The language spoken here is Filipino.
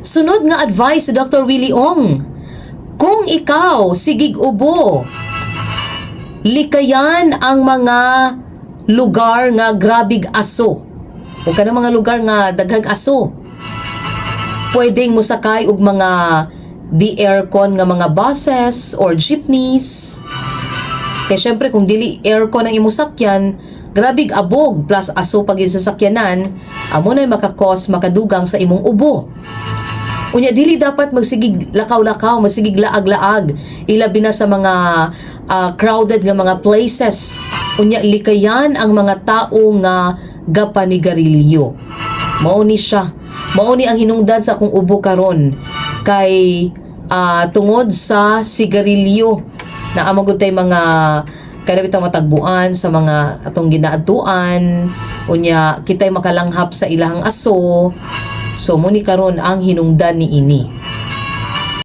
Sunod nga advice sa Dr. Willie Ong. Kung ikaw sigig ubo, likayan ang mga lugar nga grabig aso. O ka mga lugar nga daghang aso. Pwedeng musakay og mga di aircon nga mga buses or jeepneys. Kaya syempre kung dili aircon ang imong sakyan, grabig abog plus aso pag sa sakyanan, amo na makadugang sa imong ubo. Unya dili dapat magsigig lakaw-lakaw, magsigig laag-laag, ilabi na sa mga crowded nga mga places. Unya likayan ang mga tao nga gapanigarilyo. Mao ni siya. Mao ni ang hinungdan sa akong ubo karon kay tungod sa sigarilyo na amagod tay mga kada bitang matagbuan sa mga atong ginaadtuan, unya kitay makalanghap sa ilahang aso. So muni karon ang hinungdan ni ini.